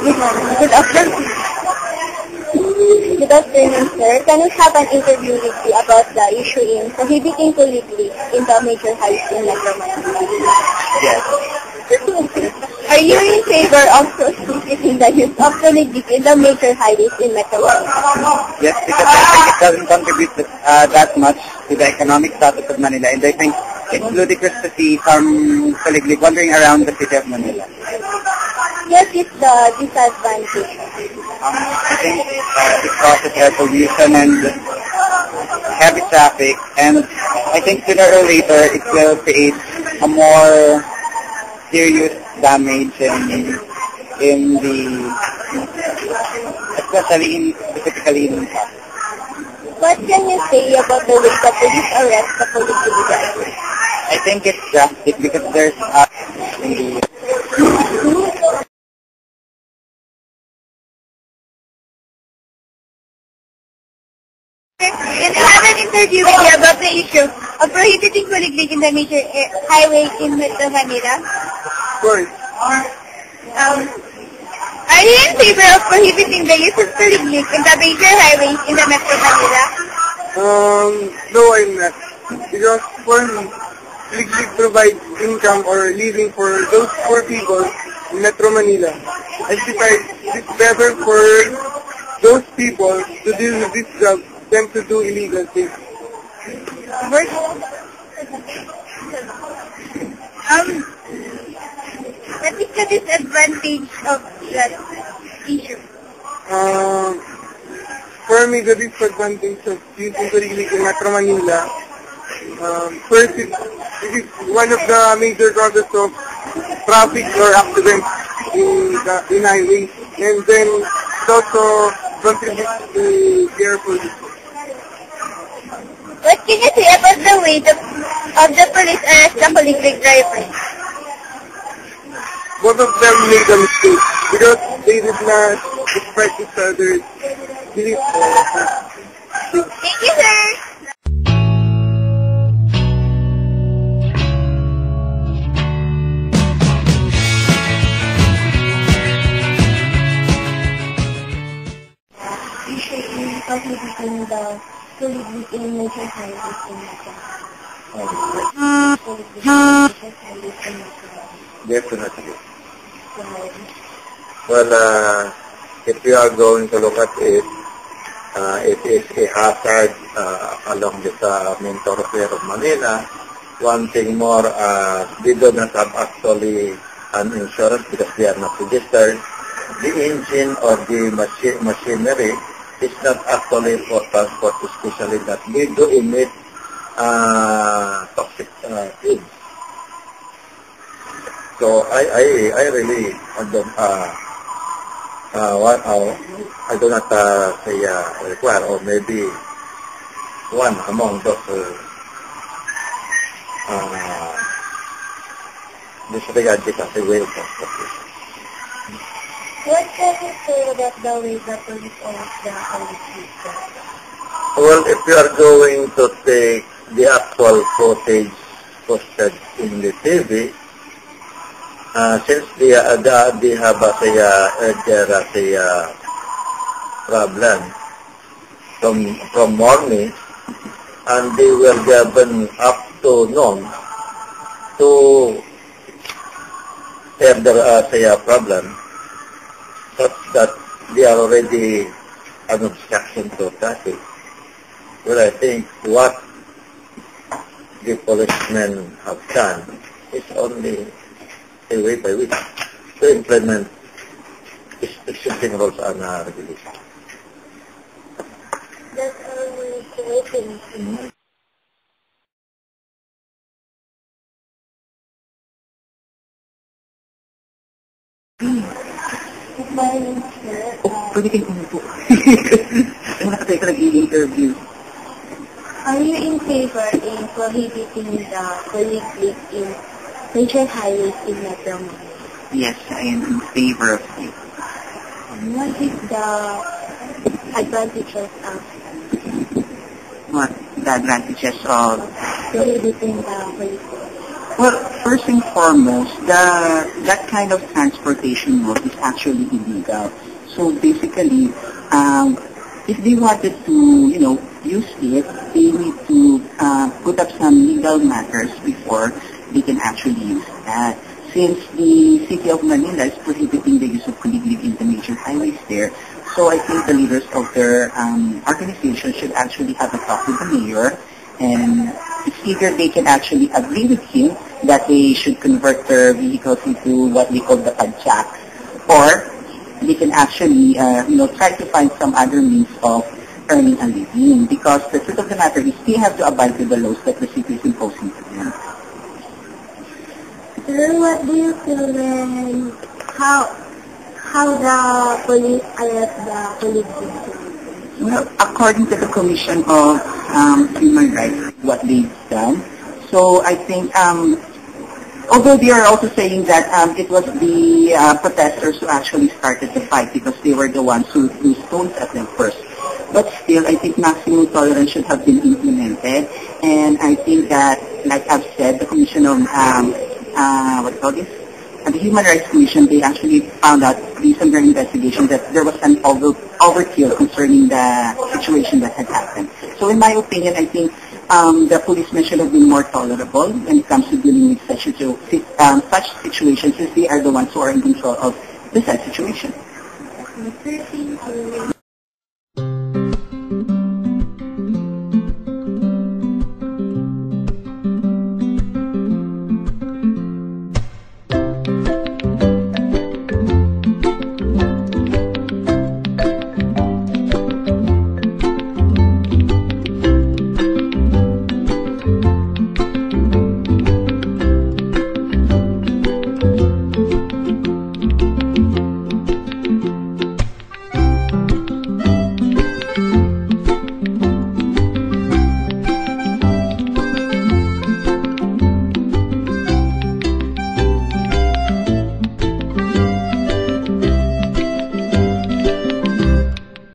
Good afternoon. Good afternoon, sir. Can we have an interview with you about the issue in prohibiting colleagues in the major highways in Metro Manila? Yes. Are you in favor of prohibiting the use of colleagues in the major highways in Metro Manila? Yes, because I think it doesn't contribute that much to the economic status of Manila, and I think it's ludicrous to see some colleagues wandering around the city of Manila. Yes, it's the disadvantage. I think it causes air pollution and heavy traffic, and I think sooner or later it will create a more serious damage in the, specifically in traffic. What can you say about the way the police arrest the colleague drivers? I think it's drastic because there's in the Can I have an interview with you about the issue of prohibiting colleagues in the major highway in Metro Manila? Of course. Are you in favor of prohibiting the use of colleagues in the major highways in the Metro Manila? No, I'm not. Because for me, colleagues provide income or living for those poor people in Metro Manila. I decide it's better for those people to deal with this job than to do illegal things. What is the disadvantage of that issue? For me, the disadvantage of using colleagues in Metro Manila, first, it is one of the major causes of traffic or accidents in highways, and then it also contributes to air pollution. What can you say about the way of the police arrest the colleague drivers? Both of them made a mistake because they did not respect each other's beliefs. Thank you, sir. Prohibiting the colleagues in major highways in Metro. Definitely. Well, if you are going to look at it, it is a hazard along the main thoroughfare of Manila. One thing more, they do not have actually an insurance because they are not registered. The engine or the machinery is not actually for transport, especially that they do emit toxic fumes. So I really I do not say require, or maybe one among those disregard this as a way of transportation. What can you say about the way the police arrest the colleagues? Well, if you are going to take the actual footage posted in the TV, since they have a problem from morning, and they were given up to noon to have their problem, such that they are already an obstruction to traffic. Well, I think what the policemen have done is only a way by which to implement existing rules and regulations. That's only waiting. Pwede kayo umupo. Ang nakatay ka nag-i-interview. Are you in favor in prohibiting the colleagues in major highways in Metro Manila? Yes, I am in favor of it. What is the advantages of What the advantages of prohibiting the colleagues? Well, first and foremost, that kind of transportation mode is actually illegal. So basically, if they wanted to, use it, they need to put up some legal matters before they can actually use that. Since the City of Manila is prohibiting the use of collegiate in the major highways there, so I think the leaders of their organization should actually have a talk with the mayor, and it's either they can actually agree with him that they should convert their vehicles into what we call the padjak, or they can actually, try to find some other means of earning a living, because the truth of the matter is they have to abide with the laws that the city is imposing to them. Sir, what do you feel when how the police arrest the colleagues? Well, according to the Commission of Human Rights, what they've done, so I think, although they are also saying that it was the protesters who actually started the fight because they were the ones who threw stones at them first. But still, I think maximum tolerance should have been implemented. And I think that, like I've said, the Commission of, the Human Rights Commission, they actually found out, based on their investigation, that there was an overkill concerning the situation that had happened. So in my opinion, I think the policemen should have been more tolerable when it comes to dealing with such situations, since they are the ones who are in control of the said situation.